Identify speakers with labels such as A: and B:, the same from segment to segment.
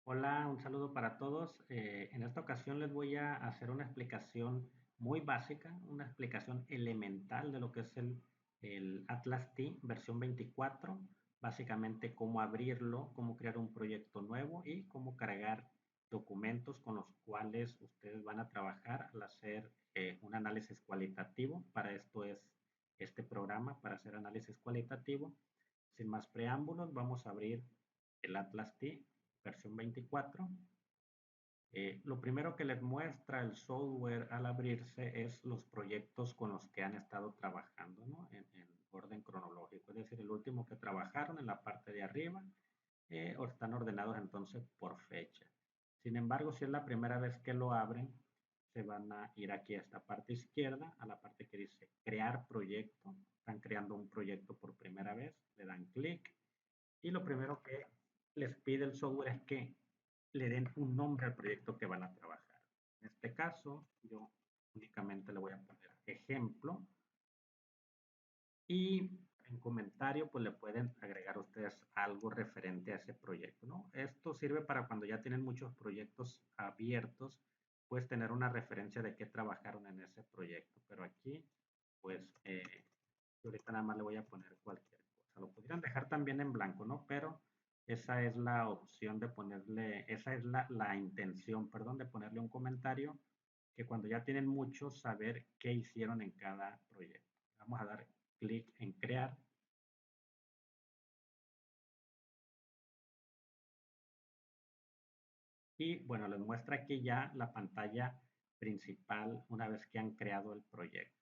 A: Hola, un saludo para todos. En esta ocasión les voy a hacer una explicación muy básica, una explicación elemental de lo que es el Atlas T versión 24, básicamente cómo abrirlo, cómo crear un proyecto nuevo y cómo cargar documentos con los cuales ustedes van a trabajar al hacer un análisis cualitativo. Para esto es este programa, para hacer análisis cualitativo. Sin más preámbulos, vamos a abrir el Atlas T versión 24. Lo primero que les muestra el software al abrirse es los proyectos con los que han estado trabajando, ¿no? En orden cronológico, es decir, el último que trabajaron en la parte de arriba, o están ordenados entonces por fecha. Sin embargo, si es la primera vez que lo abren, se van a ir aquí a esta parte izquierda, a la parte que dice crear proyecto. Están creando un proyecto por primera vez, le dan clic y lo primero que les pide el software es que le den un nombre al proyecto que van a trabajar. En este caso, yo únicamente le voy a poner ejemplo y en comentario pues le pueden agregar ustedes algo referente a ese proyecto, ¿no? Esto sirve para cuando ya tienen muchos proyectos abiertos, pues tener una referencia de qué trabajaron en ese proyecto. Pero aquí, pues, yo ahorita nada más le voy a poner cualquier cosa. Lo podrían dejar también en blanco, ¿no? Pero esa es la opción de ponerle, esa es la intención, perdón, de ponerle un comentario que cuando ya tienen muchos, saber qué hicieron en cada proyecto. Vamos a dar clic en crear. Y bueno, les muestra aquí ya la pantalla principal una vez que han creado el proyecto.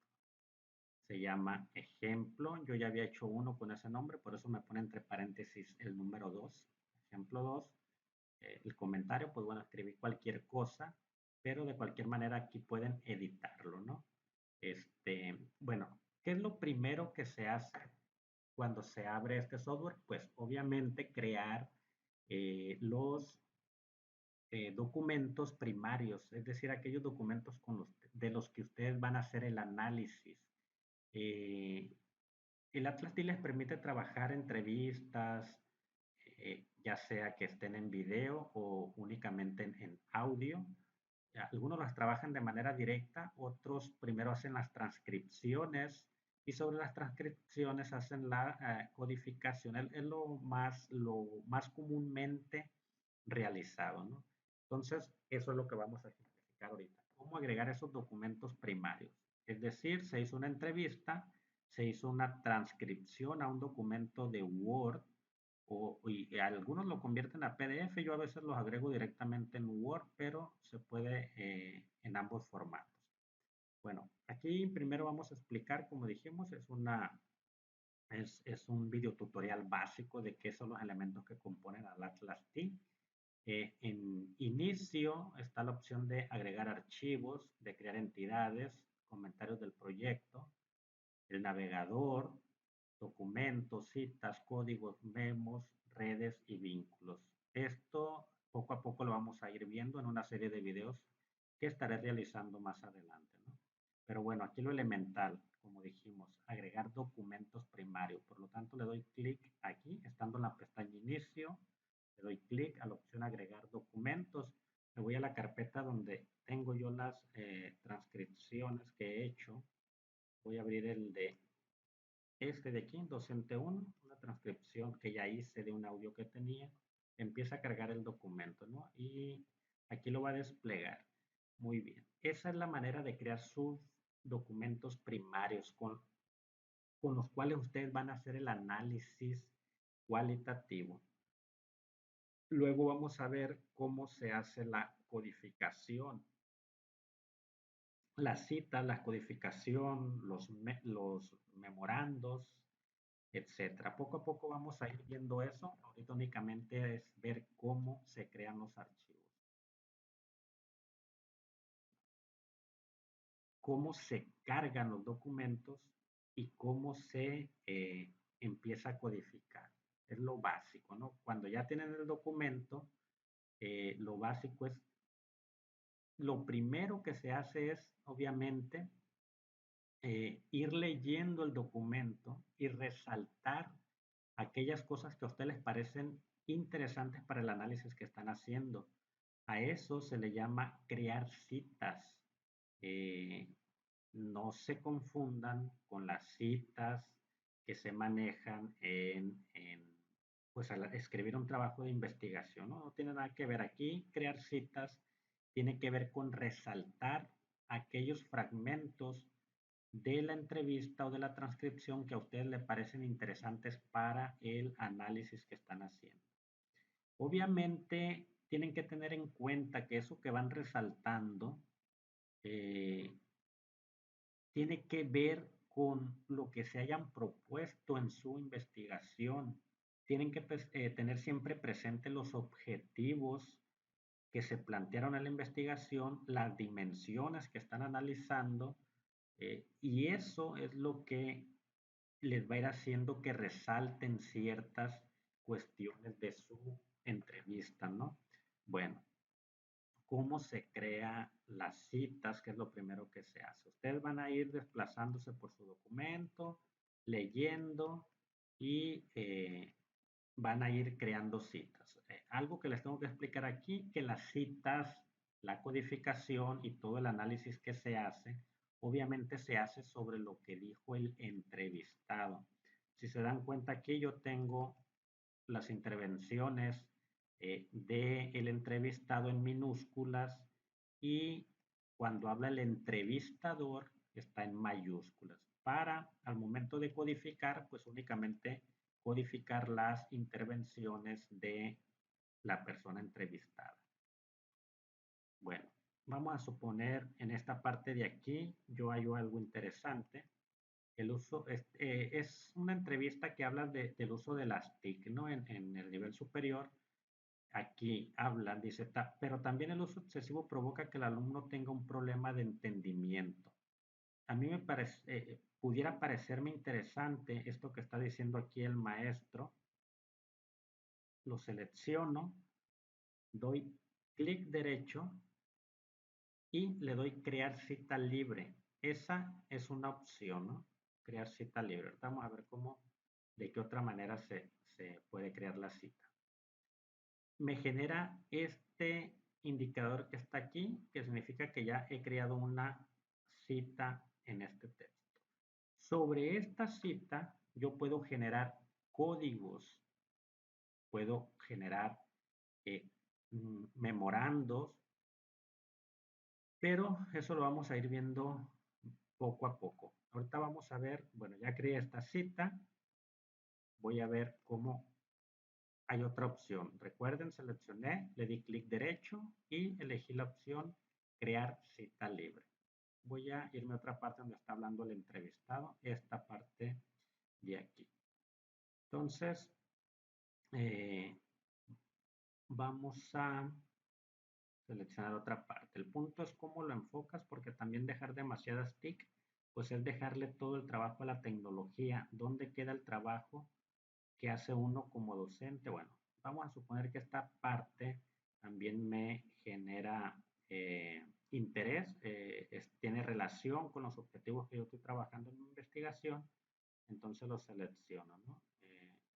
A: Se llama ejemplo. Yo ya había hecho uno con ese nombre, por eso me pone entre paréntesis el número 2. Ejemplo 2. El comentario, pues bueno, escribí cualquier cosa, pero de cualquier manera aquí pueden editarlo, ¿no? Bueno, ¿qué es lo primero que se hace cuando se abre este software? Pues obviamente crear los documentos primarios, es decir, aquellos documentos de los que ustedes van a hacer el análisis. Eh, el Atlas T les permite trabajar entrevistas, ya sea que estén en video o únicamente en audio. Algunos las trabajan de manera directa, otros primero hacen las transcripciones y sobre las transcripciones hacen la codificación. Es lo más comúnmente realizado, ¿no? Entonces, eso es lo que vamos a ejemplificar ahorita. ¿Cómo agregar esos documentos primarios? Es decir, se hizo una entrevista, se hizo una transcripción a un documento de Word y algunos lo convierten a PDF. Yo a veces los agrego directamente en Word, pero se puede en ambos formatos. Bueno, aquí primero vamos a explicar, como dijimos, es un video tutorial básico de qué son los elementos que componen al Atlas T. En inicio está la opción de agregar archivos, de crear entidades, comentarios del proyecto, el navegador, documentos, citas, códigos, memos, redes y vínculos. Esto poco a poco lo vamos a ir viendo en una serie de videos que estaré realizando más adelante, ¿no? Pero bueno, aquí lo elemental, como dijimos, agregar documentos primarios. Por lo tanto, le doy clic aquí, estando en la pestaña inicio, le doy clic a la opción agregar documentos. Me voy a la carpeta donde tengo yo las transcripciones que he hecho. Voy a abrir el de este de aquí, docente 1, una transcripción que ya hice de un audio que tenía. Empieza a cargar el documento, ¿no? Y aquí lo va a desplegar. Muy bien. Esa es la manera de crear sus documentos primarios con los cuales ustedes van a hacer el análisis cualitativo. Luego vamos a ver cómo se hace la codificación, las citas, la codificación, los memorandos, etcétera. Poco a poco vamos a ir viendo eso. Ahorita únicamente es ver cómo se crean los archivos, cómo se cargan los documentos y cómo se empieza a codificar. Es lo básico, ¿no? Cuando ya tienen el documento, lo básico es, lo primero que se hace es, obviamente, ir leyendo el documento y resaltar aquellas cosas que a ustedes les parecen interesantes para el análisis que están haciendo. A eso se le llama crear citas. Eh, no se confundan con las citas que se manejan pues al escribir un trabajo de investigación, ¿no? No tiene nada que ver aquí. Crear citas tiene que ver con resaltar aquellos fragmentos de la entrevista o de la transcripción que a ustedes le parecen interesantes para el análisis que están haciendo. Obviamente tienen que tener en cuenta que eso que van resaltando eh, tiene que ver con lo que se hayan propuesto en su investigación. Tienen que tener siempre presente los objetivos que se plantearon en la investigación, las dimensiones que están analizando, y eso es lo que les va a ir haciendo que resalten ciertas cuestiones de su entrevista, ¿no? Bueno, cómo se crea las citas, que es lo primero que se hace. Ustedes van a ir desplazándose por su documento, leyendo y van a ir creando citas. Algo que les tengo que explicar aquí, que las citas, la codificación y todo el análisis que se hace, obviamente se hace sobre lo que dijo el entrevistado. Si se dan cuenta aquí, yo tengo las intervenciones del entrevistado en minúsculas y cuando habla el entrevistador está en mayúsculas. Para, al momento de codificar, pues únicamente codificar las intervenciones de la persona entrevistada. Bueno, vamos a suponer en esta parte de aquí, yo hallo algo interesante. El uso es una entrevista que habla del uso de las TIC, ¿no? En el nivel superior, aquí hablan, dice, pero también el uso excesivo provoca que el alumno tenga un problema de entendimiento. A mí me parece, pudiera parecerme interesante esto que está diciendo aquí el maestro. Lo selecciono, doy clic derecho y le doy crear cita libre. Esa es una opción, ¿no? Crear cita libre. Ahorita vamos a ver cómo, de qué otra manera se puede crear la cita. Me genera este indicador que está aquí, que significa que ya he creado una cita en este texto. Sobre esta cita, yo puedo generar códigos, puedo generar memorandos, pero eso lo vamos a ir viendo poco a poco. Ahorita vamos a ver, bueno, ya creé esta cita, voy a ver cómo hay otra opción. Recuerden, seleccioné, le di clic derecho y elegí la opción crear cita libre. Voy a irme a otra parte donde está hablando el entrevistado, esta parte de aquí. Entonces, vamos a seleccionar otra parte. El punto es cómo lo enfocas, porque también dejar demasiadas TIC, pues es dejarle todo el trabajo a la tecnología. ¿Dónde queda el trabajo que hace uno como docente? Bueno, vamos a suponer que esta parte también me genera interés, tiene relación con los objetivos que yo estoy trabajando en mi investigación, entonces lo selecciono, ¿no?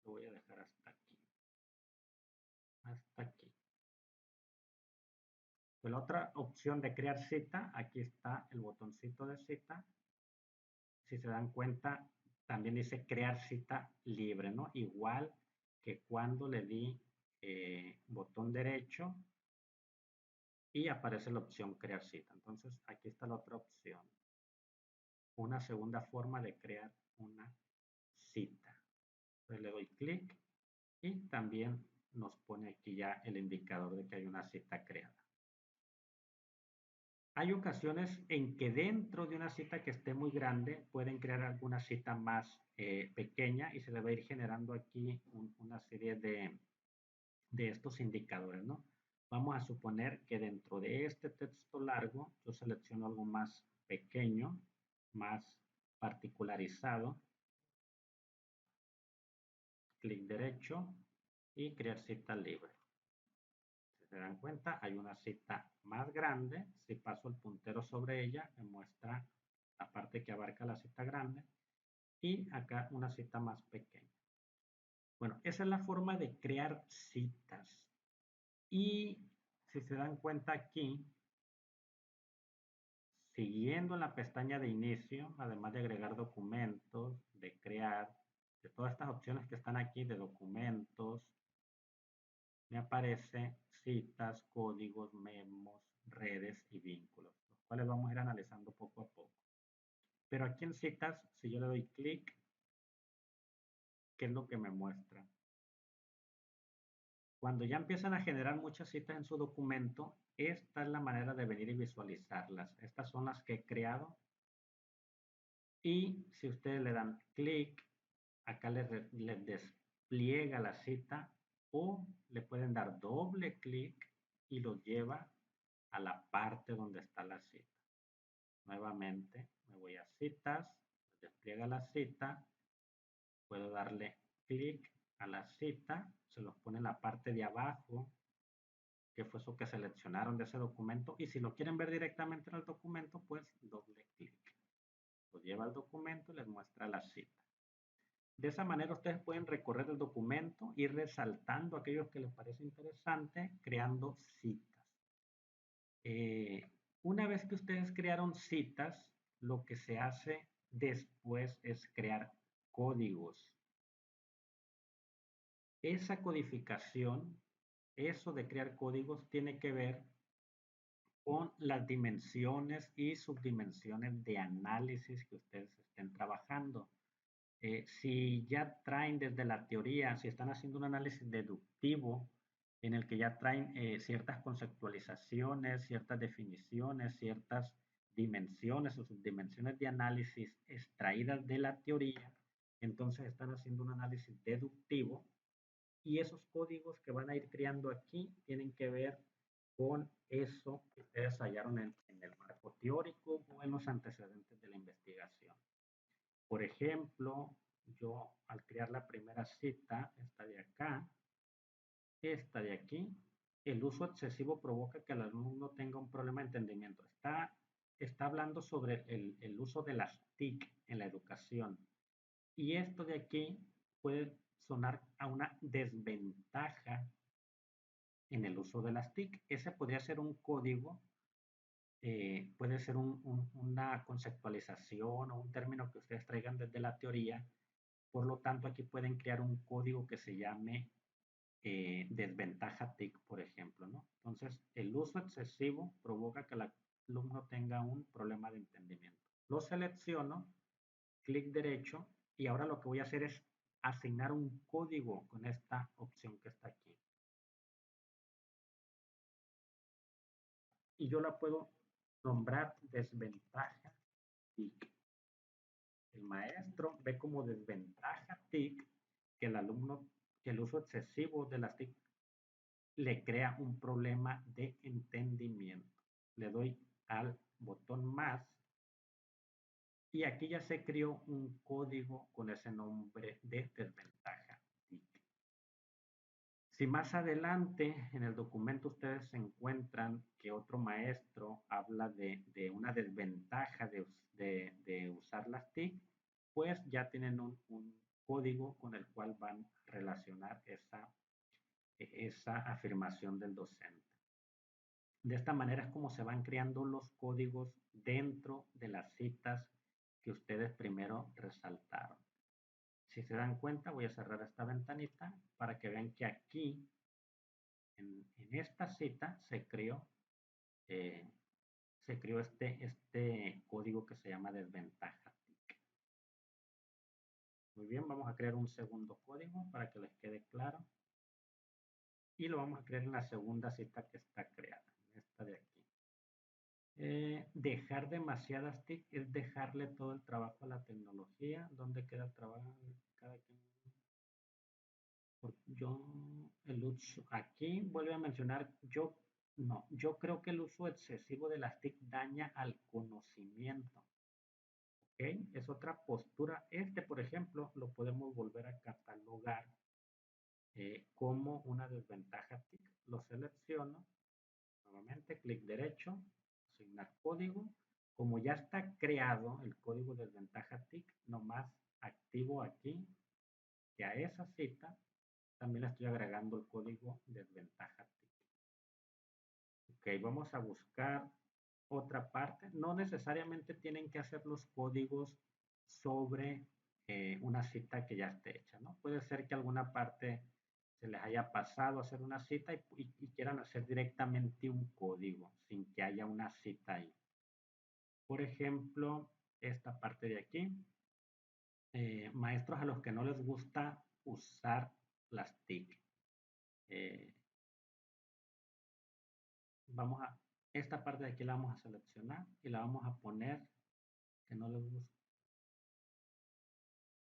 A: Lo voy a dejar hasta aquí. Hasta aquí. Pues la otra opción de crear cita, aquí está el botoncito de cita. Si se dan cuenta, también dice crear cita libre, ¿no? Igual que cuando le di botón derecho y aparece la opción crear cita. Entonces, aquí está la otra opción. Una segunda forma de crear una cita. Entonces le doy clic y también nos pone aquí ya el indicador de que hay una cita creada. Hay ocasiones en que dentro de una cita que esté muy grande pueden crear alguna cita más pequeña y se le va a ir generando aquí una serie de estos indicadores, ¿no? Vamos a suponer que dentro de este texto largo yo selecciono algo más pequeño, más particularizado, clic derecho y crear cita libre. Si se dan cuenta, hay una cita más grande. Si paso el puntero sobre ella, me muestra la parte que abarca la cita grande y acá una cita más pequeña. Bueno, esa es la forma de crear citas. Y si se dan cuenta aquí, siguiendo en la pestaña de inicio, además de agregar documentos, de crear, de todas estas opciones que están aquí de documentos, me aparece citas, códigos, memos, redes y vínculos, los cuales vamos a ir analizando poco a poco. Pero aquí en citas, si yo le doy clic, ¿qué es lo que me muestra? Cuando ya empiezan a generar muchas citas en su documento, esta es la manera de venir y visualizarlas. Estas son las que he creado. Y si ustedes le dan clic, acá les despliega la cita o le pueden dar doble clic y lo lleva a la parte donde está la cita. Nuevamente me voy a citas, despliega la cita, puedo darle clic a la cita, se los pone en la parte de abajo, que fue eso que seleccionaron de ese documento, y si lo quieren ver directamente en el documento, pues doble clic. Lo lleva al documento y les muestra la cita. De esa manera ustedes pueden recorrer el documento, ir resaltando aquellos que les parece interesante, creando citas. Una vez que ustedes crearon citas, lo que se hace después es crear códigos. Esa codificación, eso de crear códigos, tiene que ver con las dimensiones y subdimensiones de análisis que ustedes estén trabajando. Si ya traen desde la teoría, si están haciendo un análisis deductivo en el que ya traen ciertas conceptualizaciones, ciertas definiciones, ciertas dimensiones o subdimensiones de análisis extraídas de la teoría, entonces están haciendo un análisis deductivo y esos códigos que van a ir creando aquí tienen que ver con eso que ustedes hallaron en el marco teórico o en los antecedentes de la investigación. Por ejemplo, yo al crear la primera cita, esta de acá, esta de aquí, el uso excesivo provoca que el alumno tenga un problema de entendimiento. Está hablando sobre el uso de las TIC en la educación. Y esto de aquí puede sonar a una desventaja en el uso de las TIC. Ese podría ser un código, puede ser una conceptualización o un término que ustedes traigan desde la teoría. Por lo tanto, aquí pueden crear un código que se llame desventaja TIC, por ejemplo, ¿no? Entonces, el uso excesivo provoca que el alumno tenga un problema de entendimiento. Lo selecciono, clic derecho, y ahora lo que voy a hacer es asignar un código con esta opción que está aquí. Y yo la puedo nombrar desventaja TIC. El maestro ve como desventaja TIC que el alumno, que el uso excesivo de las TIC le crea un problema de entendimiento. Le doy al botón más y aquí ya se creó un código con ese nombre de desventaja TIC. Si más adelante en el documento ustedes encuentran que otro maestro habla de una desventaja de usar las TIC, pues ya tienen un código con el cual van a relacionar esa afirmación del docente. De esta manera es como se van creando los códigos dentro de las citas que ustedes primero resaltaron. Si se dan cuenta, voy a cerrar esta ventanita para que vean que aquí, en esta cita, eh, se creó este código que se llama desventaja TIC. Muy bien, vamos a crear un segundo código para que les quede claro. Y lo vamos a crear en la segunda cita que está creada, en esta de aquí. Dejar demasiadas TIC es dejarle todo el trabajo a la tecnología. ¿Dónde queda el trabajo? Cada quien. Yo, el uso, aquí vuelve a mencionar, yo creo que el uso excesivo de las TIC daña al conocimiento. ¿Ok? Es otra postura. Por ejemplo, lo podemos volver a catalogar como una desventaja TIC. Lo selecciono. Nuevamente, clic derecho, asignar código. Como ya está creado el código de desventaja TIC, nomás activo aquí que a esa cita también le estoy agregando el código desventaja TIC. Ok, vamos a buscar otra parte. No necesariamente tienen que hacer los códigos sobre una cita que ya esté hecha, ¿no? Puede ser que alguna parte se les haya pasado a hacer una cita y quieran hacer directamente un código sin que haya una cita ahí. Por ejemplo, esta parte de aquí, maestros a los que no les gusta usar las TIC. Esta parte de aquí la vamos a seleccionar y la vamos a poner que no les gusta.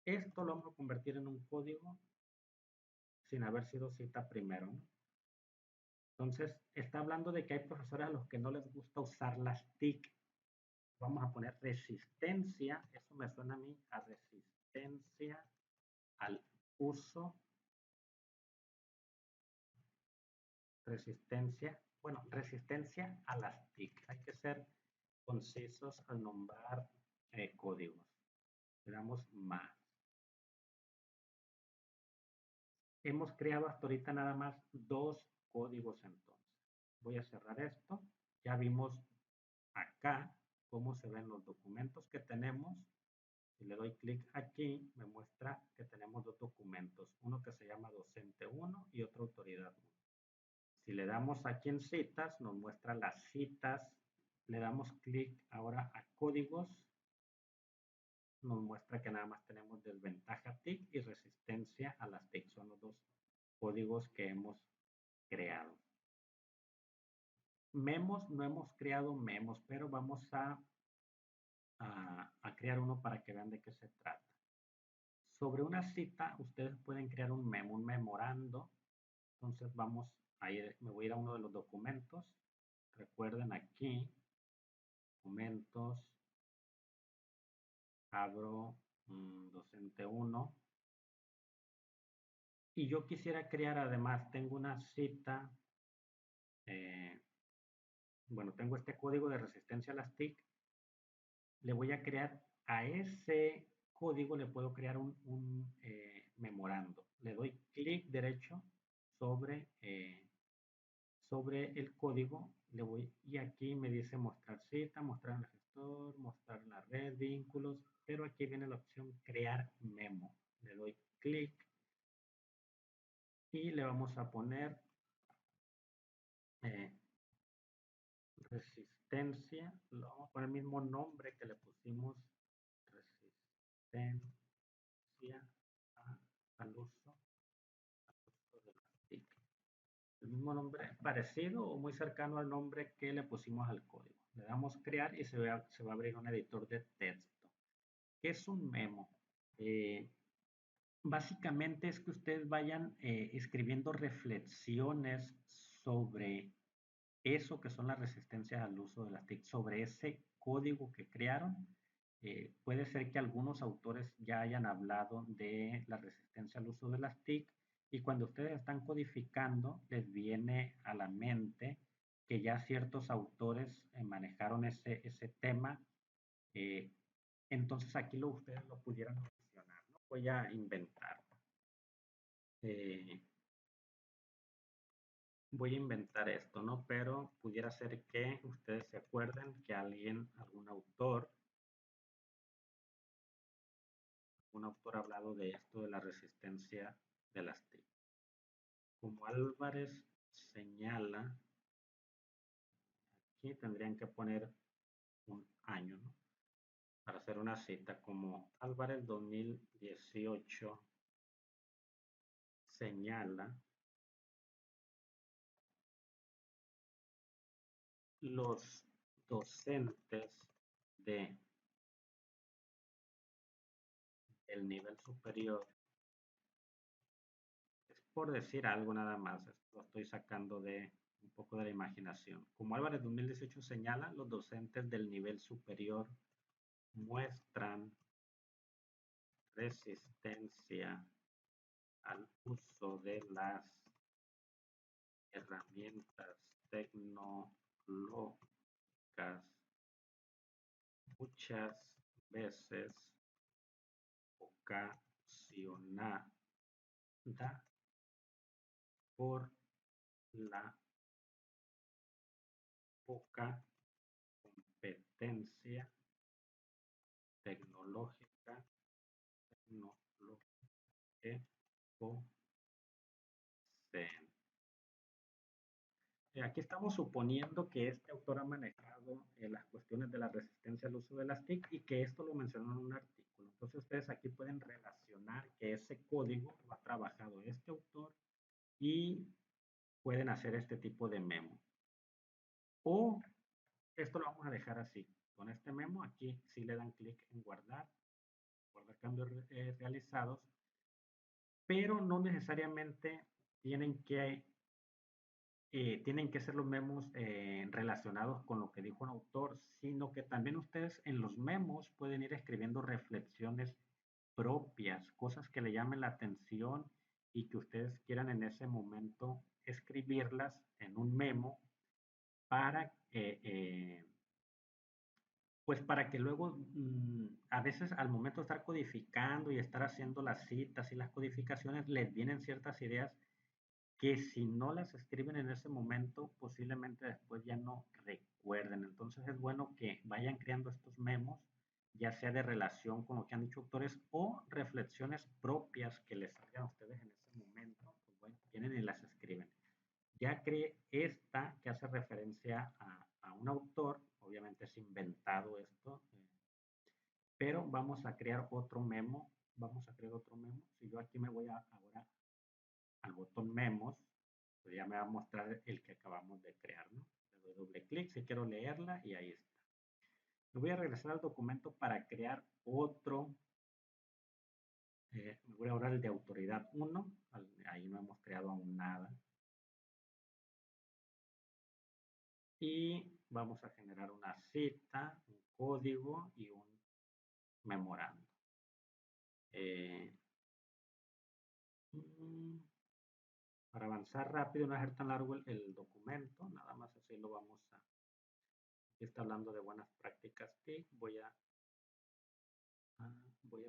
A: Esto lo vamos a convertir en un código sin haber sido cita primero, ¿no? Entonces, está hablando de que hay profesores a los que no les gusta usar las TIC. Vamos a poner resistencia, eso me suena a mí, a resistencia al uso, resistencia a las TIC. Hay que ser concisos al nombrar códigos. Le damos más. Hemos creado hasta ahorita nada más 2 códigos entonces. Voy a cerrar esto. Ya vimos acá cómo se ven los documentos que tenemos. Si le doy clic aquí, me muestra que tenemos 2 documentos. Uno que se llama docente 1 y otro autoridad 1. Si le damos aquí en citas, nos muestra las citas. Le damos clic ahora a códigos. Nos muestra que nada más tenemos desventaja TIC y resistencia a las TIC. Son los 2 códigos que hemos creado. Memos, no hemos creado memos, pero vamos a crear uno para que vean de qué se trata. Sobre una cita, ustedes pueden crear un memo, un memorando. Entonces vamos a ir, me voy a ir a uno de los documentos. Recuerden aquí, documentos, abro docente 1. Y yo quisiera crear, además, tengo una cita, bueno, tengo este código de resistencia a las TIC. Le voy a crear a ese código, le puedo crear un memorando. Le doy clic derecho sobre, sobre el código, y aquí me dice mostrar cita, mostrar el gestor, mostrar la red, vínculos, pero aquí viene la opción crear memo. Le doy clic y le vamos a poner resistencia, lo vamos a poner el mismo nombre que le pusimos, resistencia al uso de las TIC. El mismo nombre, parecido o muy cercano al nombre que le pusimos al código. Le damos crear y se va a abrir un editor de texto. ¿Qué es un memo? Básicamente es que ustedes vayan escribiendo reflexiones sobre eso que son las resistencias al uso de las TIC, sobre ese código que crearon. Puede ser que algunos autores ya hayan hablado de la resistencia al uso de las TIC y cuando ustedes están codificando les viene a la mente que ya ciertos autores manejaron ese tema. eh, entonces aquí ustedes lo pudieran mencionar, ¿no? Voy a inventar. Eh, Voy a inventar esto, ¿no? Pero pudiera ser que ustedes se acuerden que algún autor ha hablado de esto de la resistencia de las TIC. Como Álvarez señala, aquí tendrían que poner un año, ¿no? Para hacer una cita, como Álvarez 2018 señala, los docentes del nivel superior, es por decir algo nada más, esto lo estoy sacando de un poco de la imaginación. Como Álvarez 2018 señala, los docentes del nivel superior muestran resistencia al uso de las herramientas tecnológicas muchas veces ocasionada por la poca competencia tecnológica que poseen. Aquí estamos suponiendo que este autor ha manejado las cuestiones de la resistencia al uso de las TIC y que esto lo mencionó en un artículo. Entonces ustedes aquí pueden relacionar que ese código lo ha trabajado este autor y pueden hacer este tipo de memo. O esto lo vamos a dejar así. Con este memo aquí sí le dan clic en guardar cambios realizados, pero no necesariamente tienen que ser los memos relacionados con lo que dijo un autor, sino que también ustedes en los memos pueden ir escribiendo reflexiones propias, cosas que le llamen la atención y que ustedes quieran en ese momento escribirlas en un memo para pues para que luego, a veces al momento de estar codificando y estar haciendo las citas y las codificaciones, les vienen ciertas ideas que si no las escriben en ese momento, posiblemente después ya no recuerden. Entonces es bueno que vayan creando estos memos, ya sea de relación con lo que han dicho autores o reflexiones propias que les salgan a ustedes en ese momento. Pues bueno, vienen y las escriben. Ya creé esta que hace referencia a un autor, obviamente es inventado esto, pero vamos a crear otro memo. Vamos a crear otro memo. Si yo aquí me voy ahora al botón memos, pues ya me va a mostrar el que acabamos de crear, ¿no? Le doy doble clic si quiero leerla y ahí está. Me voy a regresar al documento para crear otro. Me voy ahora al de autoridad 1. Ahí no hemos creado aún nada. Y vamos a generar una cita, un código y un memorando. Para avanzar rápido, no hacer tan largo el documento, nada más así lo vamos a... Aquí está hablando de buenas prácticas TIC. Voy a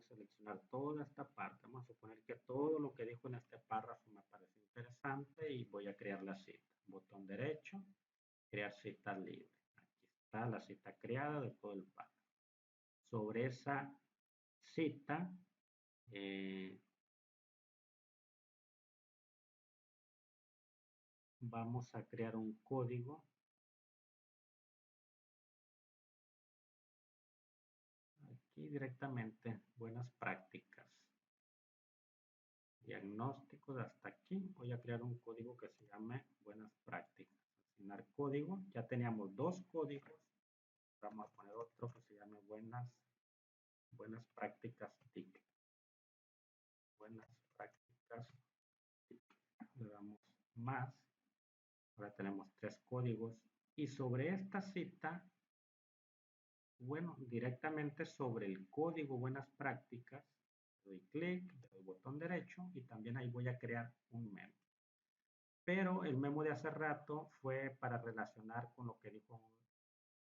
A: seleccionar toda esta parte. Vamos a suponer que todo lo que dijo en este párrafo me parece interesante y voy a crear la cita. Botón derecho, crear cita libre. Aquí está la cita creada de todo el párrafo. Sobre esa cita, vamos a crear un código. Aquí directamente, buenas prácticas. Diagnósticos hasta aquí. Voy a crear un código que se llame buenas prácticas. Asignar código. Ya teníamos dos códigos. Vamos a poner otro que se llame buenas prácticas TIC. Buenas prácticas TIC. Le damos más. Ahora tenemos tres códigos. Y sobre esta cita, bueno, directamente sobre el código buenas prácticas, le doy clic, le doy botón derecho y también ahí voy a crear un memo. Pero el memo de hace rato fue para relacionar con lo que dijo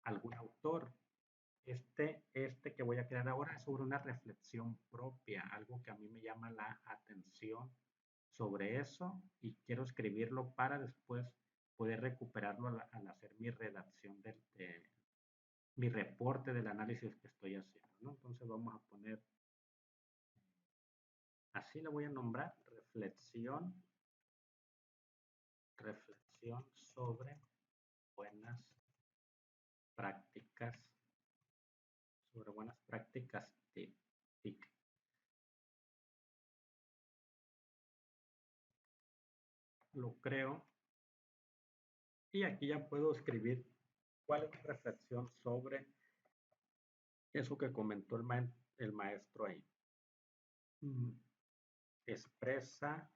A: algún autor. Este que voy a crear ahora es sobre una reflexión propia, algo que a mí me llama la atención sobre eso y quiero escribirlo para después poder recuperarlo al hacer mi redacción mi reporte del análisis que estoy haciendo, ¿no? Entonces vamos a poner, así lo voy a nombrar, reflexión sobre buenas prácticas, TIC. Lo creo y aquí ya puedo escribir cuál es mi reflexión sobre eso que comentó el maestro ahí. Expresa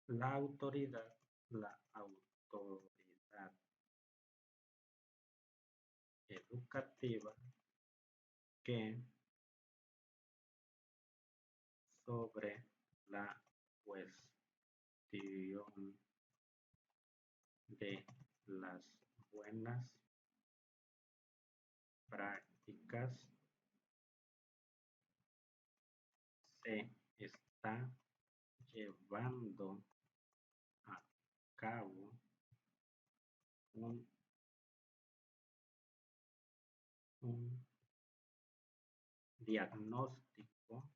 A: la autoridad educativa que sobre la cuestión de las buenas prácticas se está llevando a cabo un, un diagnóstico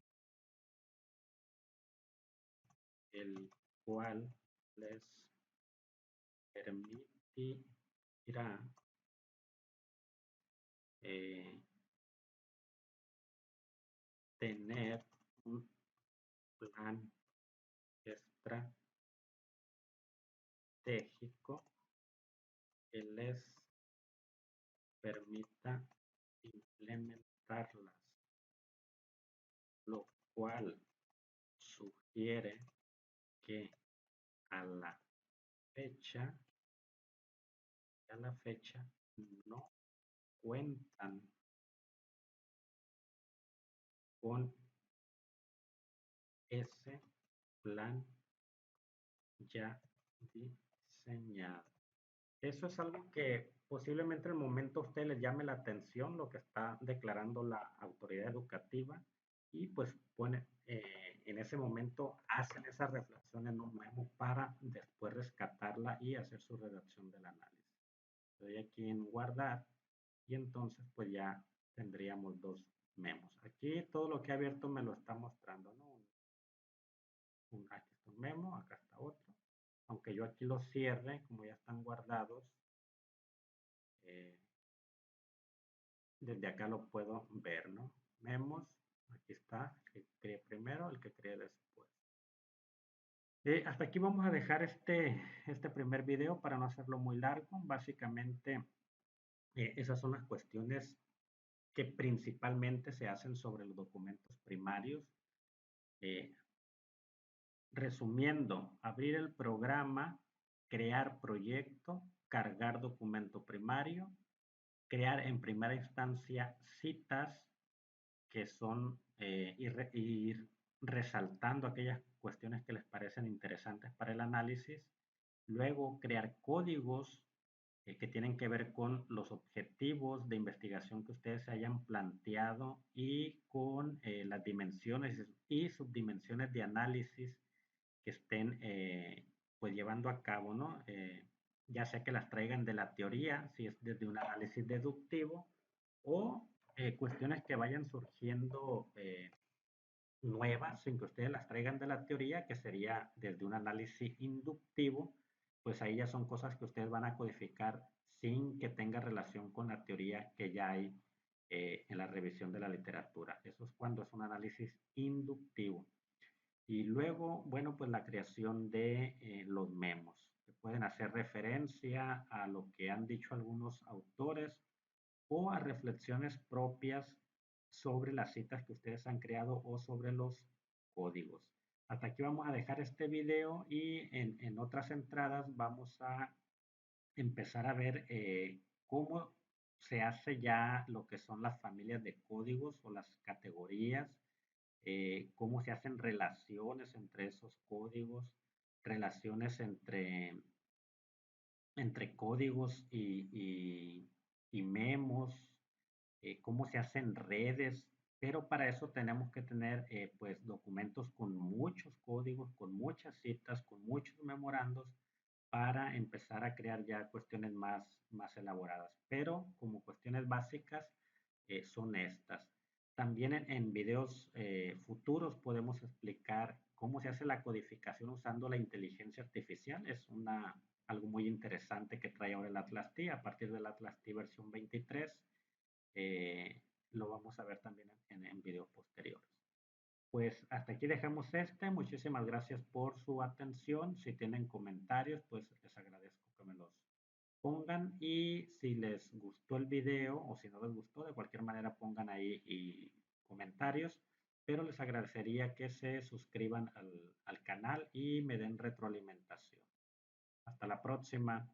A: el cual les permitirá eh, tener un plan estratégico que les permita implementarlas, lo cual sugiere que a la fecha, no cuentan con ese plan ya diseñado. Eso es algo que posiblemente en el momento a usted les llame la atención, lo que está declarando la autoridad educativa, y pues en ese momento hacen esa reflexión en un memo para después rescatarla y hacer su redacción del análisis. Le doy aquí en guardar y entonces pues ya tendríamos dos memos. Aquí todo lo que he abierto me lo está mostrando, ¿no? Aquí está un memo, acá está otro. Aunque yo aquí los cierre, como ya están guardados, eh, desde acá lo puedo ver, ¿no? Memos, aquí está, el que creé primero, el que creé después. Hasta aquí vamos a dejar este primer video para no hacerlo muy largo. Básicamente, esas son las cuestiones que principalmente se hacen sobre los documentos primarios. Eh, Resumiendo, abrir el programa, crear proyecto, cargar documento primario, crear en primera instancia citas que son ir resaltando aquellas cuestiones que les parecen interesantes para el análisis, luego crear códigos que tienen que ver con los objetivos de investigación que ustedes se hayan planteado y con las dimensiones y subdimensiones de análisis que estén pues llevando a cabo, ¿no? Ya sea que las traigan de la teoría, si es desde un análisis deductivo, o cuestiones que vayan surgiendo nuevas sin que ustedes las traigan de la teoría, que sería desde un análisis inductivo, pues ahí ya son cosas que ustedes van a codificar sin que tenga relación con la teoría que ya hay en la revisión de la literatura. Eso es cuando es un análisis inductivo. Y luego, bueno, pues la creación de los memos, que pueden hacer referencia a lo que han dicho algunos autores o a reflexiones propias sobre las citas que ustedes han creado o sobre los códigos. Hasta aquí vamos a dejar este video y en otras entradas vamos a empezar a ver cómo se hace ya lo que son las familias de códigos o las categorías, cómo se hacen relaciones entre esos códigos, relaciones entre códigos y memos, cómo se hacen redes, pero para eso tenemos que tener pues documentos con muchos códigos, con muchas citas, con muchos memorandos para empezar a crear ya cuestiones más elaboradas. Pero como cuestiones básicas son estas. También en videos futuros podemos explicar cómo se hace la codificación usando la inteligencia artificial. Es algo muy interesante que trae ahora el Atlas T. A partir del Atlas T versión 23 lo vamos a ver también en videos posteriores. Pues hasta aquí dejamos este. Muchísimas gracias por su atención. Si tienen comentarios, pues les agradezco que me los pongan. Y si les gustó el video o si no les gustó, de cualquier manera pongan ahí y comentarios. Pero les agradecería que se suscriban al canal y me den retroalimentación. Hasta la próxima.